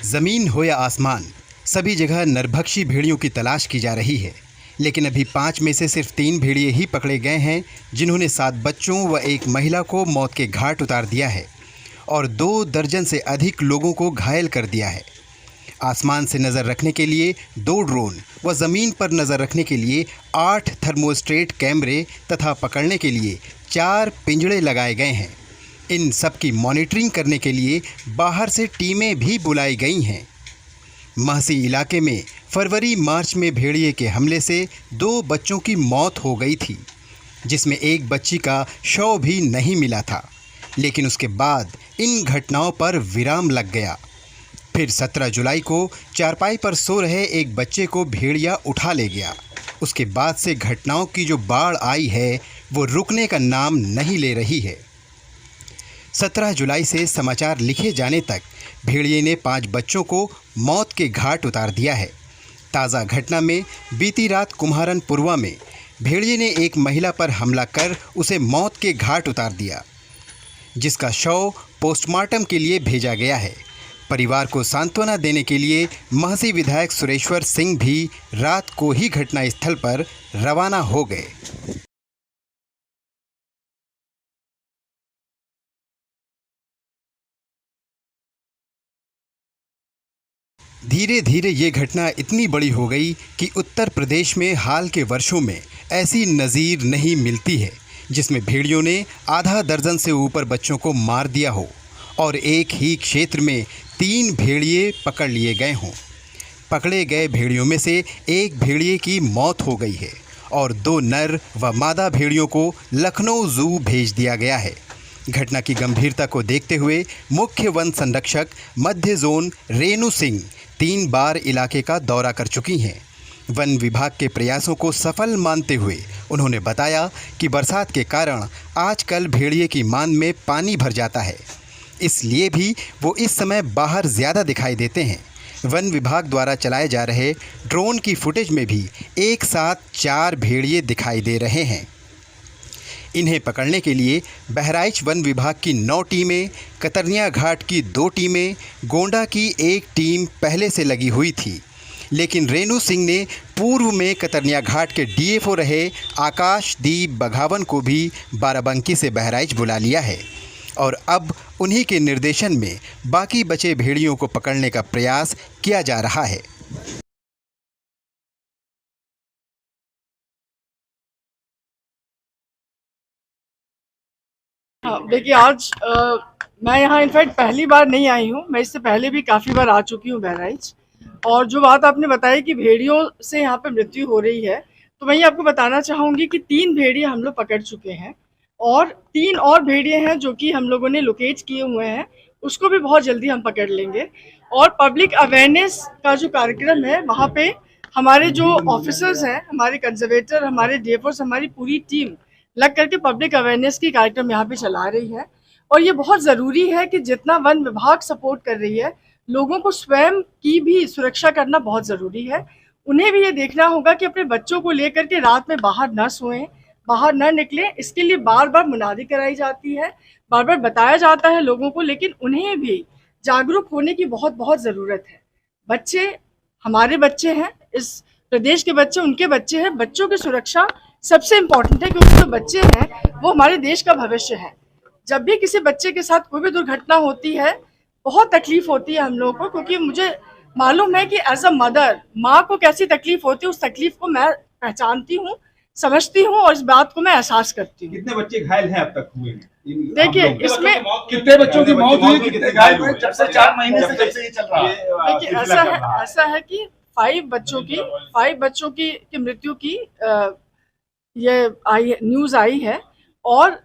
जमीन हो या आसमान, सभी जगह नरभक्षी भेड़ियों की तलाश की जा रही है। लेकिन अभी 5 में से सिर्फ 3 भेड़िए ही पकड़े गए हैं, जिन्होंने 7 बच्चों व एक महिला को मौत के घाट उतार दिया है और 2 दर्जन से अधिक लोगों को घायल कर दिया है। आसमान से नज़र रखने के लिए 2 ड्रोन व ज़मीन पर नज़र रखने के लिए 8 थर्मोस्टेट कैमरे तथा पकड़ने के लिए 4 पिंजड़े लगाए गए हैं। इन सब की मॉनिटरिंग करने के लिए बाहर से टीमें भी बुलाई गई हैं। महसी इलाके में फरवरी-मार्च में भेड़िए के हमले से 2 बच्चों की मौत हो गई थी, जिसमें एक बच्ची का शव भी नहीं मिला था। लेकिन उसके बाद इन घटनाओं पर विराम लग गया। फिर 17 जुलाई को चारपाई पर सो रहे एक बच्चे को भेड़िया उठा ले गया। उसके बाद से घटनाओं की जो बाढ़ आई है वो रुकने का नाम नहीं ले रही है। 17 जुलाई से समाचार लिखे जाने तक भेड़िए ने 5 बच्चों को मौत के घाट उतार दिया है। ताज़ा घटना में बीती रात कुम्हारनपुरवा में भेड़िए ने एक महिला पर हमला कर उसे मौत के घाट उतार दिया, जिसका शव पोस्टमार्टम के लिए भेजा गया है। परिवार को सांत्वना देने के लिए महसी विधायक सुरेश्वर सिंह भी रात को ही घटनास्थल पर रवाना हो गए। धीरे धीरे ये घटना इतनी बड़ी हो गई कि उत्तर प्रदेश में हाल के वर्षों में ऐसी नज़ीर नहीं मिलती है, जिसमें भेड़ियों ने आधा दर्जन से ऊपर बच्चों को मार दिया हो और एक ही क्षेत्र में 3 भेड़िए पकड़ लिए गए हों। पकड़े गए भेड़ियों में से एक भेड़िए की मौत हो गई है और 2 नर व मादा भेड़ियों को लखनऊ जू भेज दिया गया है। घटना की गंभीरता को देखते हुए मुख्य वन संरक्षक मध्य जोन रेणु सिंह 3 बार इलाके का दौरा कर चुकी हैं। वन विभाग के प्रयासों को सफल मानते हुए उन्होंने बताया कि बरसात के कारण आजकल भेड़िए की मान में पानी भर जाता है, इसलिए भी वो इस समय बाहर ज़्यादा दिखाई देते हैं। वन विभाग द्वारा चलाए जा रहे ड्रोन की फुटेज में भी एक साथ 4 भेड़िए दिखाई दे रहे हैं। इन्हें पकड़ने के लिए बहराइच वन विभाग की 9 टीमें, कतरनिया घाट की 2 टीमें, गोंडा की 1 टीम पहले से लगी हुई थी। लेकिन रेणु सिंह ने पूर्व में कतरनिया घाट के डीएफओ रहे आकाशदीप बघावन को भी बाराबंकी से बहराइच बुला लिया है और अब उन्हीं के निर्देशन में बाकी बचे भेड़ियों को पकड़ने का प्रयास किया जा रहा है। हाँ, देखिए आज मैं यहाँ इनफैक्ट पहली बार नहीं आई हूँ। मैं इससे पहले भी काफ़ी बार आ चुकी हूँ बहराइच। और जो बात आपने बताई कि भेड़ियों से यहाँ पे मृत्यु हो रही है, तो मैं ये आपको बताना चाहूँगी कि 3 भेड़िए हम लोग पकड़ चुके हैं और 3 और भेड़िए हैं जो कि हम लोगों ने लोकेट किए हुए हैं, उसको भी बहुत जल्दी हम पकड़ लेंगे। और पब्लिक अवेयरनेस का जो कार्यक्रम है, वहाँ पे हमारे जो ऑफिसर्स हैं, हमारे कंजर्वेटर, हमारे डीएफओस, हमारी पूरी टीम लग करके पब्लिक अवेयरनेस की कार्यक्रम यहाँ पे चला रही है। और ये बहुत ज़रूरी है कि जितना वन विभाग सपोर्ट कर रही है, लोगों को स्वयं की भी सुरक्षा करना बहुत ज़रूरी है। उन्हें भी ये देखना होगा कि अपने बच्चों को लेकर के रात में बाहर न सोएं, बाहर न निकलें। इसके लिए बार बार मुनादी कराई जाती है, बार बार बताया जाता है लोगों को, लेकिन उन्हें भी जागरूक होने की बहुत बहुत ज़रूरत है। बच्चे हमारे बच्चे हैं, इस प्रदेश के बच्चे उनके बच्चे हैं। बच्चों की सुरक्षा सबसे इम्पोर्टेंट है, क्योंकि जो बच्चे हैं वो हमारे देश का भविष्य है। जब भी किसी बच्चे के साथ कोई भी दुर्घटना होती है, बहुत तकलीफ होती है हम लोगों को, क्योंकि मुझे मालूम है कि एज अ मदर, माँ को कैसी तकलीफ होती है। उस तकलीफ को मैं पहचानती हूँ, समझती हूँ और इस बात को मैं एहसास करती हूँ। कितने बच्चे घायल हैं अब तक हुए हैं? देखिए इसमें कितने बच्चों की मौत हुई, कितने घायल हुए? जब से 4 महीने से जब से ये चल रहा है। देखिए ऐसा है कि 5 बच्चों की मृत्यु की ये न्यूज़ आई है और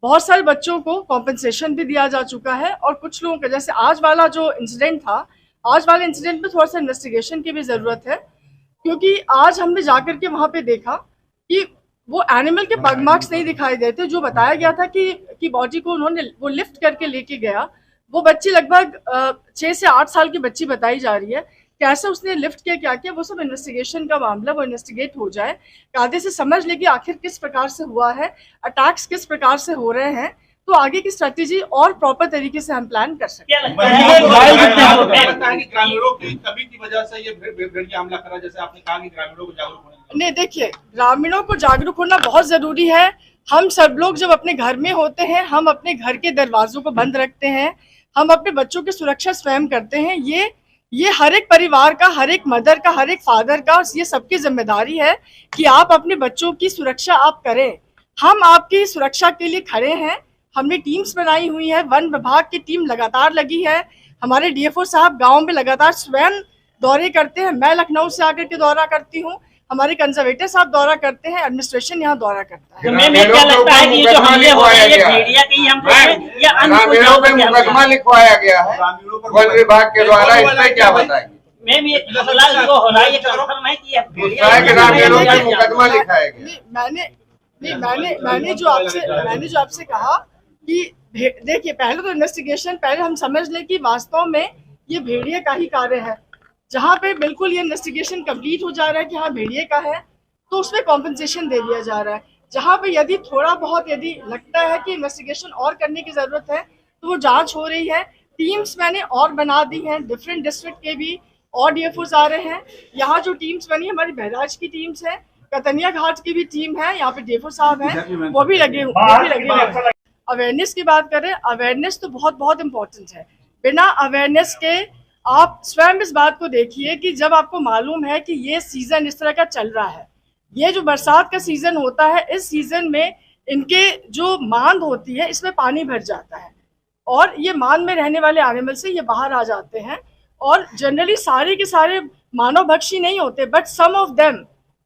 बहुत सारे बच्चों को कॉम्पेंसेशन भी दिया जा चुका है। और कुछ लोगों का, जैसे आज वाला जो इंसिडेंट था, आज वाले इंसिडेंट में थोड़ा सा इन्वेस्टिगेशन की भी ज़रूरत है, क्योंकि आज हमने जाकर के वहाँ पे देखा कि वो एनिमल के पग मार्क्स नहीं दिखाई देते। जो बताया गया था कि बॉडी को उन्होंने वो लिफ्ट करके लेके गया, वो बच्ची लगभग 6 से 8 साल की बच्ची बताई जा रही है। कैसे उसने लिफ्ट किया, क्या किया, वो सब इन्वेस्टिगेशन का मामला, वो इन्वेस्टिगेट हो जाए, कायदे से समझ ले कि आखिर किस प्रकार से हुआ है, अटैक्स किस प्रकार से हो रहे हैं, तो आगे की स्ट्रेटेजी और प्रॉपर तरीके से हम प्लान कर सकते हैं। ग्रामीणों की कमी की वजह से ये भेड़िया हमला करा, जैसे आपने कहा कि ग्रामीणों को जागरूक होने। नहीं, देखिए, ग्रामीणों को जागरूक होना बहुत जरूरी है। हम सब लोग जब अपने घर में होते हैं, हम अपने घर के दरवाजों को बंद रखते हैं, हम अपने बच्चों की सुरक्षा स्वयं करते हैं। ये हर एक परिवार का, हर एक मदर का, हर एक फादर का, ये सबकी जिम्मेदारी है कि आप अपने बच्चों की सुरक्षा आप करें। हम आपकी सुरक्षा के लिए खड़े हैं। हमने टीम्स बनाई हुई है, वन विभाग की टीम लगातार लगी है, हमारे डीएफओ साहब गाँव में लगातार स्वयं दौरे करते हैं। मैं लखनऊ से आकर के दौरा करती हूँ, हमारे कंजर्वेटर साहब दौरा करते हैं, एडमिनिस्ट्रेशन यहाँ दौरा करता है। हमें क्या लगता है कि ये जो हमले हो रहे हैं ये भेड़िया के ही हमले हैं या अन्य मुकदमा लिखवाया गया है वन विभाग के द्वारा, इस पे क्या बताएंगे? मैम ये मसला जो हो रहा है ये कंफर्म है कि ग्रामीणों पे मुकदमा लिखाया गया। मैंने जो आपसे कहा कि देखिए, पहले तो इन्वेस्टिगेशन, पहले हम समझ लें कि वास्तव में ये भेड़िए का ही कार्य है। जहाँ पे बिल्कुल ये इन्वेस्टिगेशन कंप्लीट हो जा रहा है कि हाँ भेड़िए का है, तो उसमें कॉम्पनसेशन दे दिया जा रहा है। जहाँ पे यदि थोड़ा बहुत यदि लगता है कि इन्वेस्टिगेशन और करने की जरूरत है तो वो जांच हो रही है। टीम्स मैंने और बना दी हैं, डिफरेंट डिस्ट्रिक्ट के भी और डीएफओज आ रहे हैं। यहाँ जो टीम्स बनी हमारी बहराइच की टीम्स है, कतनिया घाट की भी टीम है, यहाँ पे डीएफओ साहब हैं, वो भी लगे हुए। अवेयरनेस की बात करें, अवेयरनेस तो बहुत बहुत इम्पोर्टेंट है। बिना अवेयरनेस के आप स्वयं इस बात को देखिए कि जब आपको मालूम है कि ये सीजन इस तरह का चल रहा है, ये जो बरसात का सीजन होता है, इस सीजन में इनके जो मांद होती है इसमें पानी भर जाता है और ये मांद में रहने वाले एनिमल से ये बाहर आ जाते हैं। और जनरली सारे के सारे मानव भक्षी नहीं होते, बट सम ऑफ देम,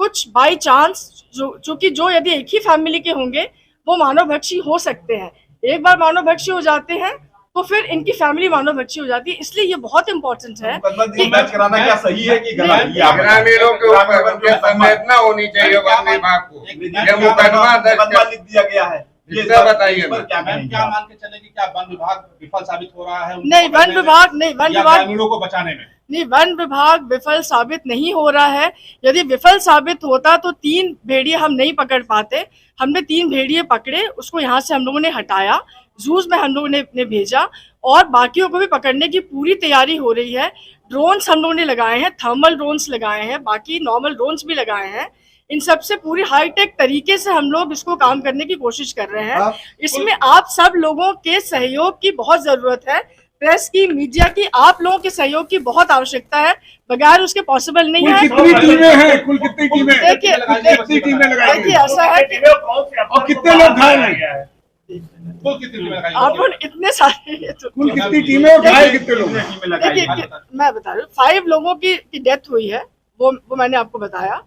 कुछ बाई चांस चूंकि जो यदि एक ही फैमिली के होंगे वो मानव भक्षी हो सकते हैं। एक बार मानव भक्षी हो जाते हैं तो फिर इनकी फैमिली मानव भक्षी हो जाती है। इसलिए ये बहुत इंपॉर्टेंट है कि मैच कराना क्या सही है कि गलत? ग्रामीणों के ऊपर संवेदना होनी चाहिए वन विभाग को। ये मुकदमा लिख दिया गया है, ये बताइए। क्या मान के चले कि क्या वन विभाग विफल साबित हो रहा है? नहीं, वन विभाग ग्रामीणों को बचाने में नहीं, वन विभाग विफल साबित नहीं हो रहा है। यदि विफल साबित होता तो 3 भेड़िए हम नहीं पकड़ पाते। हमने 3 भेड़िए पकड़े, उसको यहाँ से हम लोगों ने हटाया, जूस में हम लोगों ने भेजा और बाकियों को भी पकड़ने की पूरी तैयारी हो रही है। ड्रोन्स हम लोगों ने लगाए हैं, थर्मल ड्रोन्स लगाए हैं, बाकी नॉर्मल ड्रोन्स भी लगाए हैं। इन सबसे पूरी हाईटेक तरीके से हम लोग इसको काम करने की कोशिश कर रहे हैं। इसमें आप सब लोगों के सहयोग की बहुत जरूरत है, प्रेस की, मीडिया की, आप लोगों के सहयोग की बहुत आवश्यकता है। बगैर उसके पॉसिबल नहीं है। कितनी टीमें हैं? कुल कितनी टीमें? देखिए ऐसा है कि और कितने लोग घायल हैं? कुल कितनी टीमें लगाई? आप इतने सारे, कुल कितनी टीमें और घायल कितने लोग? देखिए मैं बता रही हूँ, 5 लोगों की डेथ हुई है, वो मैंने आपको बताया।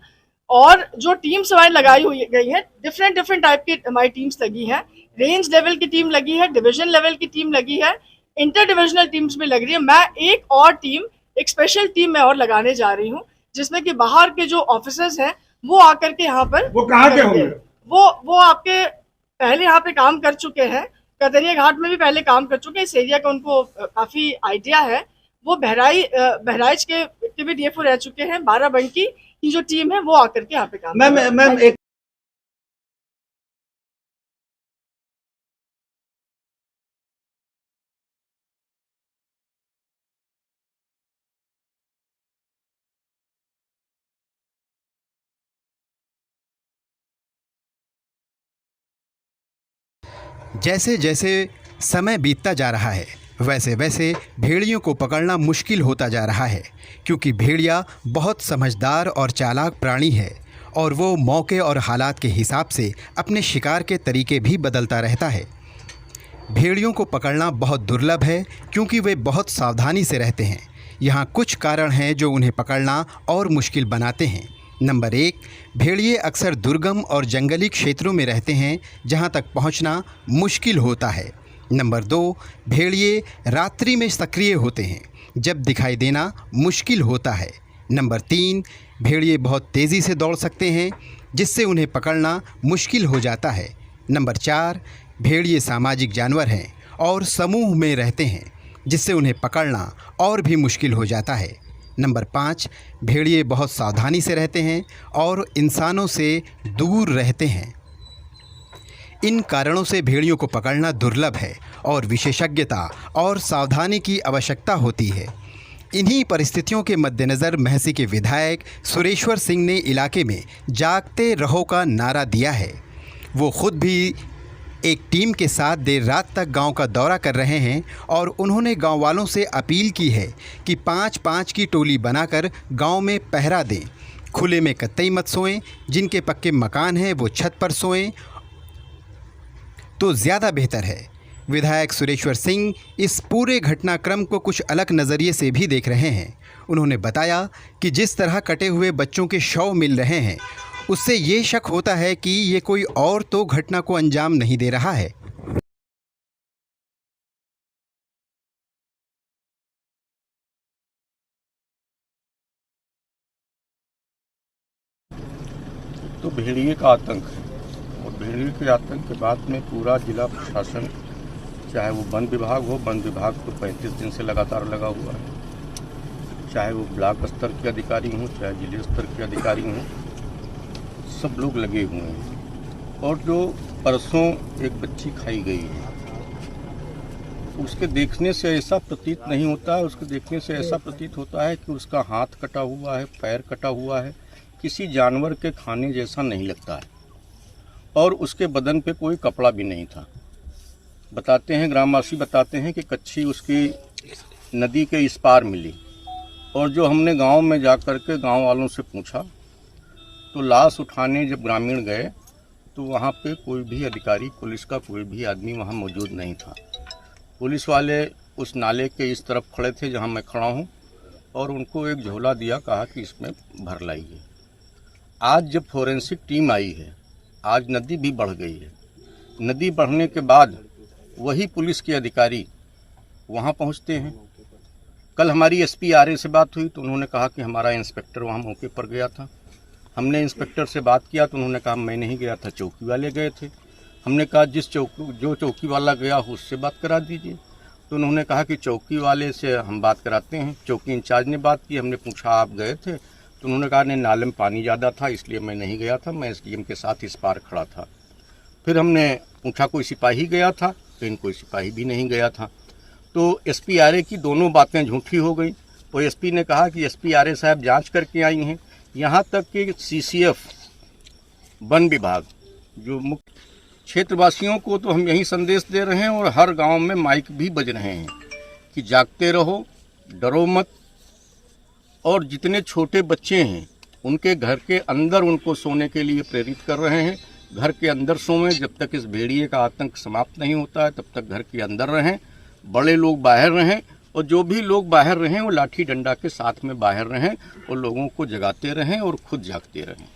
और जो टीम्स हमारी लगाई हुई गई है, डिफरेंट टाइप की हमारी टीम्स लगी है। रेंज लेवल की टीम लगी है, डिवीजन लेवल की टीम लगी है, इंटर डिविजनल टीम्स भी लग रही है। मैं एक स्पेशल टीम में और लगाने जा रही हूँ, जिसमें कि बाहर के जो ऑफिसर्स हैं वो आकर के यहाँ पर, वो कहाँ के होंगे? वो आपके पहले यहाँ पे काम कर चुके हैं, कतरिया घाट में भी पहले काम कर चुके हैं, इस एरिया का उनको काफी आइडिया है। वो बहराइच के भी डीएफओ रह चुके हैं। बाराबंकी की जो टीम है वो आकर के यहाँ पे काम। मैम एक जैसे जैसे समय बीतता जा रहा है वैसे वैसे भेड़ियों को पकड़ना मुश्किल होता जा रहा है, क्योंकि भेड़िया बहुत समझदार और चालाक प्राणी है और वो मौके और हालात के हिसाब से अपने शिकार के तरीके भी बदलता रहता है। भेड़ियों को पकड़ना बहुत दुर्लभ है क्योंकि वे बहुत सावधानी से रहते हैं। यहाँ कुछ कारण हैं जो उन्हें पकड़ना और मुश्किल बनाते हैं। नंबर 1, भेड़िए अक्सर दुर्गम और जंगली क्षेत्रों में रहते हैं जहाँ तक पहुँचना मुश्किल होता है। नंबर 2, भेड़िए रात्रि में सक्रिय होते हैं जब दिखाई देना मुश्किल होता है। नंबर 3, भेड़िए बहुत तेज़ी से दौड़ सकते हैं जिससे उन्हें पकड़ना मुश्किल हो जाता है। नंबर 4, भेड़िए सामाजिक जानवर हैं और समूह में रहते हैं जिससे उन्हें पकड़ना और भी मुश्किल हो जाता है। नंबर 5, भेड़िए बहुत सावधानी से रहते हैं और इंसानों से दूर रहते हैं। इन कारणों से भेड़ियों को पकड़ना दुर्लभ है और विशेषज्ञता और सावधानी की आवश्यकता होती है। इन्हीं परिस्थितियों के मद्देनज़र महसी के विधायक सुरेश्वर सिंह ने इलाके में जागते रहो का नारा दिया है। वो खुद भी एक टीम के साथ देर रात तक गांव का दौरा कर रहे हैं और उन्होंने गांव वालों से अपील की है कि 5-5 की टोली बनाकर गांव में पहरा दें। खुले में कतई मत सोएं, जिनके पक्के मकान हैं वो छत पर सोएं तो ज़्यादा बेहतर है। विधायक सुरेश्वर सिंह इस पूरे घटनाक्रम को कुछ अलग नज़रिए से भी देख रहे हैं। उन्होंने बताया कि जिस तरह कटे हुए बच्चों के शव मिल रहे हैं, उससे ये शक होता है कि ये कोई और तो घटना को अंजाम नहीं दे रहा है। तो भेड़िए का आतंक है और भेड़िए के आतंक के बाद में पूरा जिला प्रशासन, चाहे वो वन विभाग हो, वन विभाग तो 35 दिन से लगातार लगा हुआ है, चाहे वो ब्लॉक स्तर के अधिकारी हों, चाहे जिले स्तर के अधिकारी हों, सब लोग लगे हुए हैं। और जो परसों एक बच्ची खाई गई है, उसके देखने से ऐसा प्रतीत नहीं होता है, उसके देखने से ऐसा प्रतीत होता है कि उसका हाथ कटा हुआ है, पैर कटा हुआ है, किसी जानवर के खाने जैसा नहीं लगता है और उसके बदन पे कोई कपड़ा भी नहीं था। बताते हैं, ग्रामवासी बताते हैं कि कच्ची उसकी नदी के इस पार मिली और जो हमने गांव में जा कर के गाँव वालों से पूछा तो लाश उठाने जब ग्रामीण गए तो वहाँ पे कोई भी अधिकारी, पुलिस का कोई भी आदमी वहाँ मौजूद नहीं था। पुलिस वाले उस नाले के इस तरफ खड़े थे जहाँ मैं खड़ा हूँ और उनको एक झोला दिया, कहा कि इसमें भर लाइए। आज जब फोरेंसिक टीम आई है, आज नदी भी बढ़ गई है। नदी बढ़ने के बाद वही पुलिस के अधिकारी वहाँ पहुँचते हैं। कल हमारी एसपी आरए से बात हुई तो उन्होंने कहा कि हमारा इंस्पेक्टर वहाँ मौके पर गया था। हमने इंस्पेक्टर से बात किया तो उन्होंने कहा मैं नहीं गया था, चौकी वाले गए थे। हमने कहा जो चौकी वाला गया हो उससे बात करा दीजिए। तो उन्होंने कहा कि चौकी वाले से हम बात कराते हैं। चौकी इंचार्ज ने बात की, हमने पूछा आप गए थे? तो उन्होंने कहा नहीं, नाले में पानी ज़्यादा था इसलिए मैं नहीं गया था, मैं एसडीएम के साथ इस पार खड़ा था। फिर हमने पूछा कोई सिपाही गया था? तो कोई सिपाही भी नहीं गया था। तो एसपी आरए की दोनों बातें झूठी हो गई। तो एसपी ने कहा कि एसपी आरए साहब जांच करके आई हैं। यहाँ तक कि सीसीएफ, वन विभाग, जो मुख्य क्षेत्रवासियों को तो हम यही संदेश दे रहे हैं और हर गांव में माइक भी बज रहे हैं कि जागते रहो, डरो मत। और जितने छोटे बच्चे हैं उनके घर के अंदर उनको सोने के लिए प्रेरित कर रहे हैं। घर के अंदर सोएं, जब तक इस भेड़िए का आतंक समाप्त नहीं होता है तब तक घर के अंदर रहें। बड़े लोग बाहर रहें और जो भी लोग बाहर रहें वो लाठी डंडा के साथ में बाहर रहें और लोगों को जगाते रहें और खुद जागते रहें।